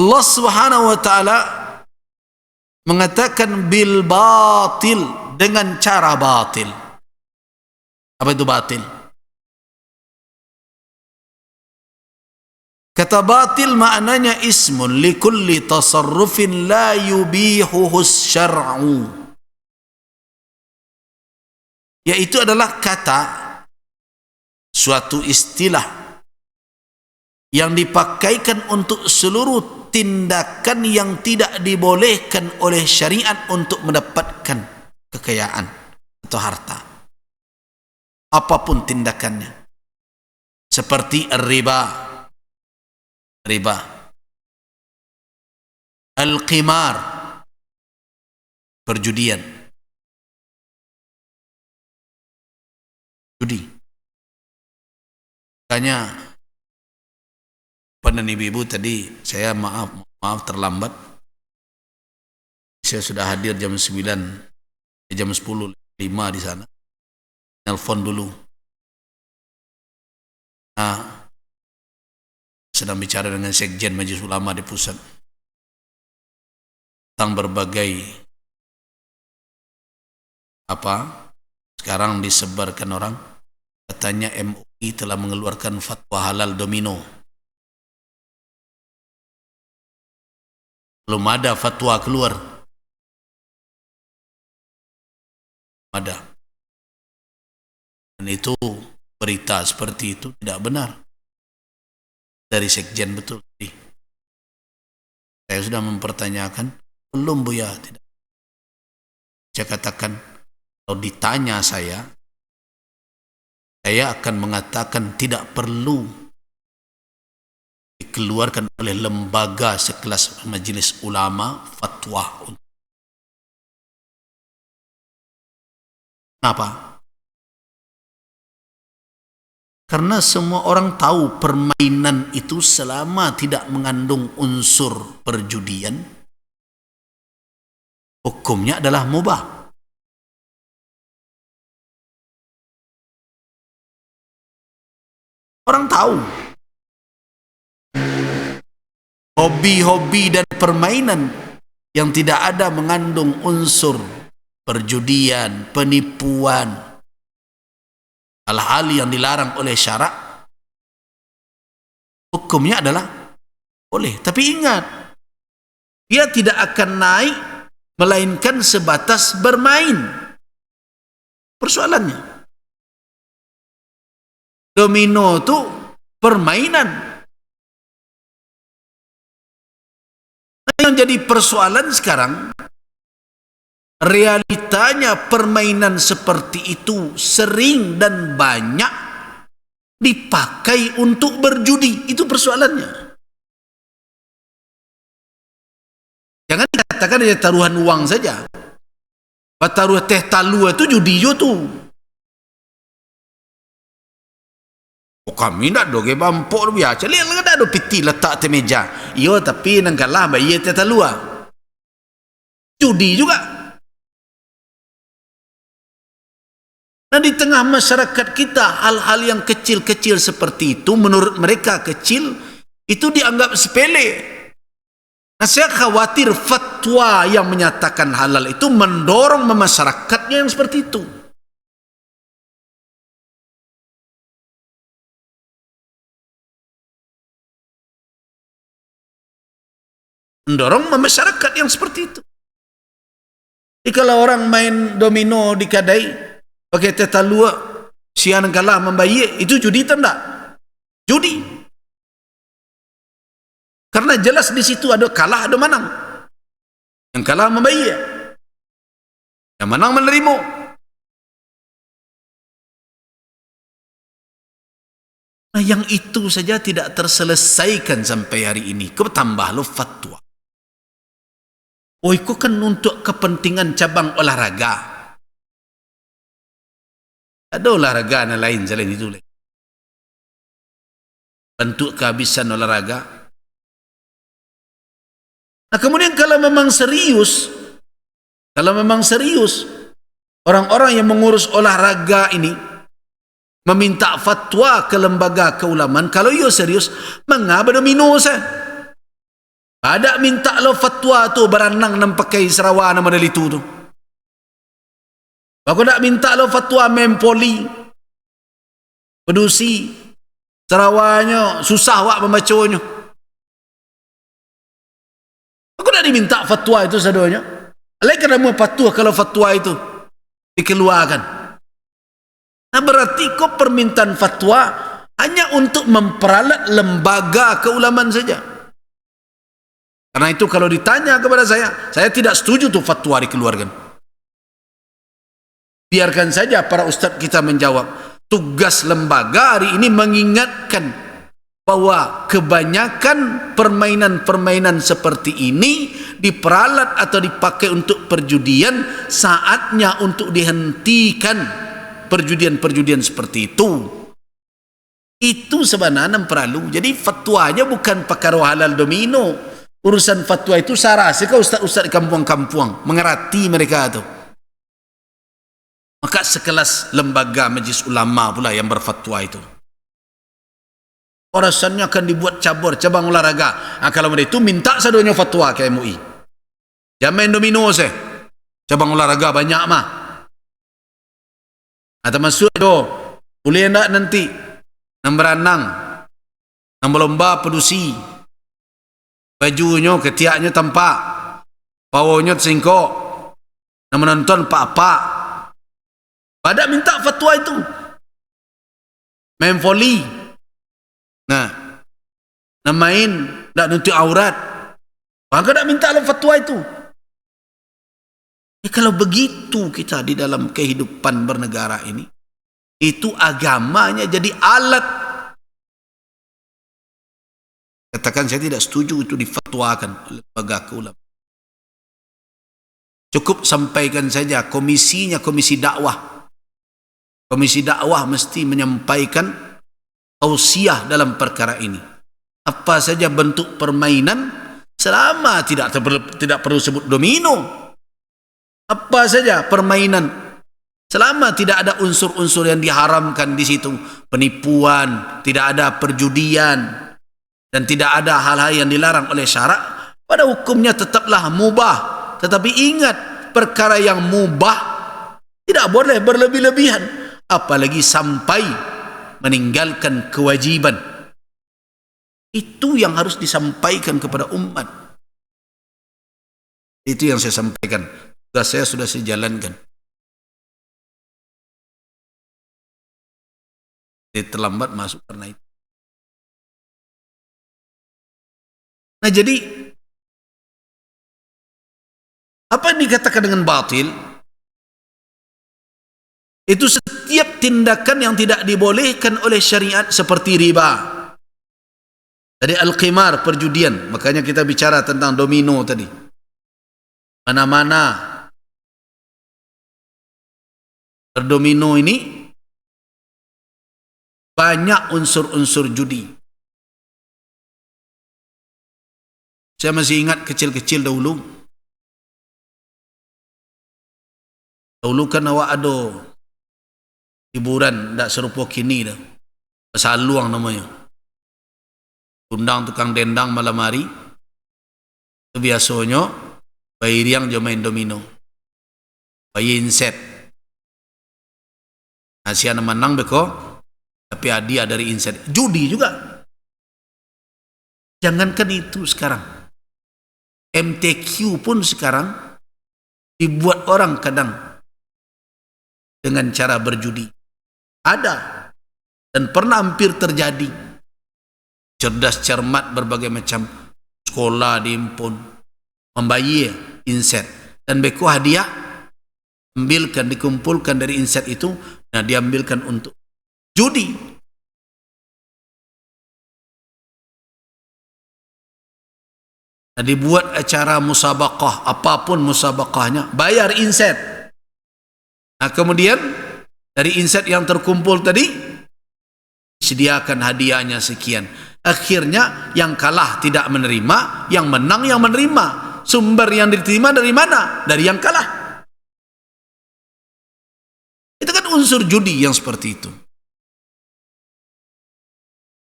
Allah Subhanahu wa taala mengatakan bil batil, dengan cara batil. Apa itu batil? Kata batil maknanya ismun likulli tasarrufin la yubihuhu syar'u, yaitu adalah kata suatu istilah yang dipakaikan untuk seluruh tindakan yang tidak dibolehkan oleh syariat untuk mendapatkan kekayaan atau harta, apapun tindakannya, seperti riba, al-qimar, perjudian, judi. Makanya pada ibu-ibu tadi saya maaf terlambat. Saya sudah hadir jam 9, jam 10.05 di sana. Nelpon dulu. Nah, sedang bicara dengan Sekjen Majelis Ulama di pusat tentang berbagai sekarang disebarkan orang, katanya MUI telah mengeluarkan fatwa halal domino. Belum ada fatwa keluar, ada, dan itu berita seperti itu tidak benar dari Sekjen. Betul, saya sudah mempertanyakan, belum Buya, tidak. Saya katakan, kalau ditanya saya akan mengatakan tidak perlu dikeluarkan oleh lembaga sekelas Majelis Ulama fatwa. Kenapa? Karena semua orang tahu permainan itu selama tidak mengandung unsur perjudian, hukumnya adalah mubah. Orang tahu hobi-hobi dan permainan yang tidak ada mengandung unsur perjudian, penipuan, hal-hal yang dilarang oleh syarak, hukumnya adalah boleh. Tapi ingat, dia tidak akan naik melainkan sebatas bermain. Persoalannya, domino itu permainan. Yang jadi persoalan sekarang, realitanya permainan seperti itu sering dan banyak dipakai untuk berjudi. Itu persoalannya. Jangan dikatakan ada taruhan uang saja. Taruh teh talu itu judi jo tu. Kami nak doge bampor biasa. Lihat ada piti letak di meja. Iyo, tapi nang kalah bayi teh talu. Judi juga. Nah, di tengah masyarakat kita, hal-hal yang kecil-kecil seperti itu, menurut mereka kecil, itu dianggap sepele. Nah, saya khawatir fatwa yang menyatakan halal itu mendorong masyarakatnya yang seperti itu. Mendorong masyarakat yang seperti itu. Jadi kalau orang main domino di kadai, pakai teta lua, sian kalah membayar, itu judi atau tidak? Judi. Karena jelas di situ ada kalah, ada menang. Yang kalah membayar, yang menang menerima. Nah, yang itu saja tidak terselesaikan sampai hari ini. Kau tambah lo fatwa. Oh, itu kan untuk kepentingan cabang olahraga. Ada olahraga lain selain itu. Bentuk kehabisan olahraga. Nah, kemudian kalau memang serius, orang-orang yang mengurus olahraga ini meminta fatwa ke lembaga keulamaan, kalau ia serius, mengapa domino saya? Ada minta lo fatwa tu beranang nam pakai Sarawak nama dalitu tu. Aku nak minta lo fatwa mempoli. Pedusi Sarawaknya susah wak membacanya. Aku nak diminta fatwa itu sadonya. Alai kerana patuh kalau fatwa itu dikeluarkan. Nah berarti kau permintaan fatwa hanya untuk memperalat lembaga keulamaan saja. Karena itu kalau ditanya kepada saya tidak setuju tu fatwa dikeluarkan. Biarkan saja para ustaz kita menjawab. Tugas lembaga hari ini mengingatkan bahwa kebanyakan permainan-permainan seperti ini diperalat atau dipakai untuk perjudian, saatnya untuk dihentikan perjudian-perjudian seperti itu. Itu sebenarnya perlu. Jadi fatwanya bukan perkara halal domino. Urusan fatwa itu saya rasa ustaz-ustaz di kampung-kampung mengerti mereka itu. Maka sekelas lembaga majlis ulama pula yang berfatwa itu. Orasannya akan dibuat cabang olahraga. Nah, kalau mereka itu minta sadonya fatwa ke MUI. Jangan main domino saya. Cabang olahraga banyak mah. Atau masuk itu. Boleh tak nanti yang beranang, yang berlomba pedusi, bajunya ketiaknya tampak, powernya tersingkok, yang menonton pak-pak. Pada minta fatwa itu. Main volley. Nah, main tak nutup aurat. Maka tak minta fatwa itu. Kalau begitu kita di dalam kehidupan bernegara ini, itu agamanya jadi alat. Katakan saya tidak setuju itu difatwakan oleh lembaga keulamaan. Cukup sampaikan saja komisinya, komisi dakwah. Komisi dakwah mesti menyampaikan tausiah dalam perkara ini. Apa saja bentuk permainan selama tidak perlu sebut domino. Apa saja permainan selama tidak ada unsur-unsur yang diharamkan di situ, penipuan, tidak ada perjudian dan tidak ada hal-hal yang dilarang oleh syarak, pada hukumnya tetaplah mubah. Tetapi ingat, perkara yang mubah tidak boleh berlebih-lebihan. Apalagi sampai meninggalkan kewajiban. Itu yang harus disampaikan kepada umat. Itu yang saya sampaikan. Tugas saya sudah saya jalankan. Dia terlambat masuk karena itu. Nah jadi, apa yang dikatakan dengan batil? Itu setiap tindakan yang tidak dibolehkan oleh syariat seperti riba. Jadi al-qimar, perjudian. Makanya kita bicara tentang domino tadi. Mana-mana berdomino ini banyak unsur-unsur judi. Saya masih ingat kecil-kecil dahulu. Dahulu kan awak ada hiburan tak serupa kini dah. Saluang namanya. Undang tukang dendang malam hari. Itu biasanya bayi riang je main domino. Bayi inset. Asia menang beko. Tapi hadiah dari inset. Judi juga. Jangankan itu sekarang. MTQ pun sekarang dibuat orang kadang dengan cara berjudi. Ada dan pernah hampir terjadi. Cerdas cermat berbagai macam sekolah diimpun, membayar inset dan beko hadiah, ambilkan, dikumpulkan dari inset itu, nah diambilkan untuk judi. Nah, dibuat acara musabaqah, apapun musabaqahnya, bayar inset. Nah kemudian dari inset yang terkumpul tadi, sediakan hadiahnya sekian. Akhirnya yang kalah tidak menerima, yang menang yang menerima. Sumber yang diterima dari mana? Dari yang kalah. Itu kan unsur judi yang seperti itu.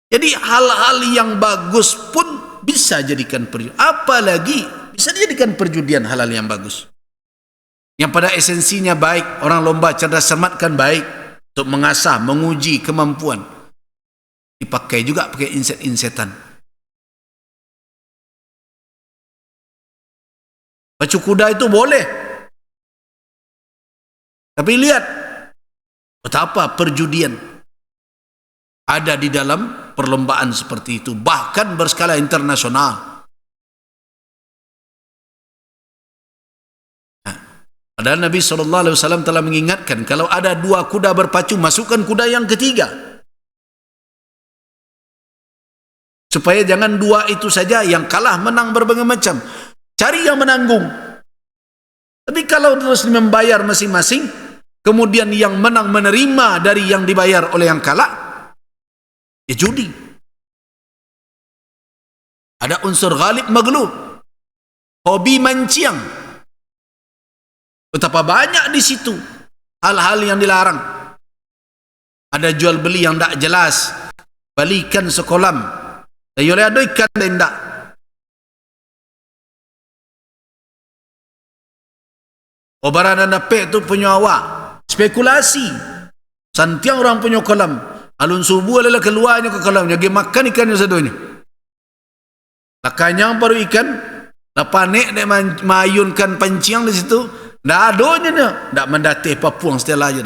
Jadi hal-hal yang bagus pun bisa jadikan perjudian. Apalagi bisa dijadikan perjudian halal yang bagus. Yang pada esensinya baik, orang lomba cerdas cermat kan baik untuk mengasah, menguji kemampuan. Dipakai juga pakai inset-insetan. Pacu kuda itu boleh. Tapi lihat betapa perjudian ada di dalam perlombaan seperti itu, bahkan berskala internasional. Padahal Nabi SAW telah mengingatkan, kalau ada dua kuda berpacu, masukkan kuda yang ketiga. Supaya jangan dua itu saja yang kalah menang berbagai macam. Cari yang menanggung. Tapi kalau terus membayar masing-masing, kemudian yang menang menerima dari yang dibayar oleh yang kalah, ya judi. Ada unsur ghalib maghlub. Hobi manciang. Betapa banyak di situ hal-hal yang dilarang. Ada jual beli yang tak jelas, balikan sekolam, dayole ada ikan tidak. Obaran dan napek tu punya awak, spekulasi. Santiang orang punya kolam, alun subuh adalah keluarnya ke kolam, jadi makan ikannya seduanya. Lakanya baru ikan, dah panik dia mayunkan panciang di situ. Tak adanya dia. Tak mendatih papuang setelah aja.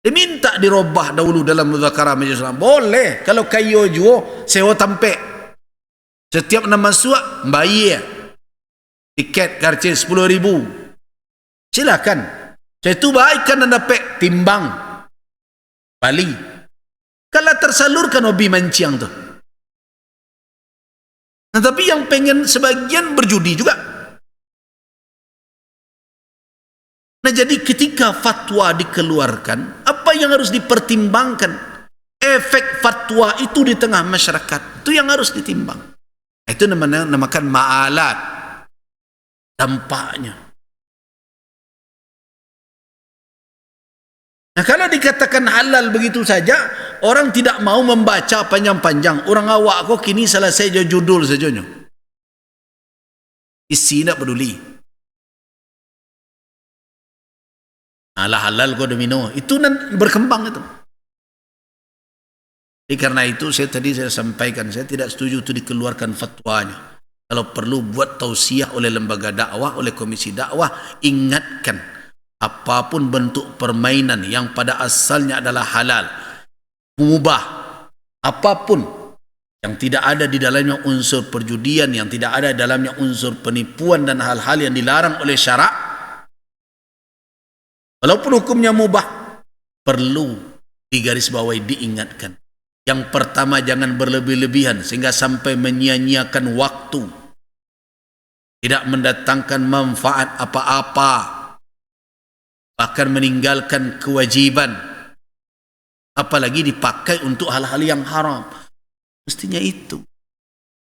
Dia minta dirubah dahulu dalam muzakarah majlis ulama. Boleh. Kalau kayu juo, sewa tampek. Setiap nama suak, bayar. Tiket karcis 10,000. Silakan. Saya tu baikkan dan dapat timbang. Bali. Kalau tersalurkan hobi manciang tu. Nah, tapi yang pengen sebagian berjudi juga. Nah, jadi ketika fatwa dikeluarkan, apa yang harus dipertimbangkan? Efek fatwa itu di tengah masyarakat, itu yang harus ditimbang. Itu namakan ma'alat, dampaknya. Nah, kalau dikatakan halal begitu saja, orang tidak mau membaca panjang-panjang. Orang awak kok kini selesai judul saja. Isi tak peduli. Alah halal kau domino. Itu berkembang itu. Jadi karena itu saya sampaikan, saya tidak setuju itu dikeluarkan fatwanya. Kalau perlu buat tausiah oleh lembaga dakwah, oleh komisi dakwah, ingatkan apapun bentuk permainan yang pada asalnya adalah halal, mubah, apapun yang tidak ada di dalamnya unsur perjudian, yang tidak ada di dalamnya unsur penipuan dan hal-hal yang dilarang oleh syarak, walaupun hukumnya mubah, perlu digarisbawahi, diingatkan. Yang pertama, jangan berlebih-lebihan sehingga sampai menyia-nyiakan waktu, tidak mendatangkan manfaat apa-apa, bahkan meninggalkan kewajiban, apalagi dipakai untuk hal-hal yang haram. Mestinya itu.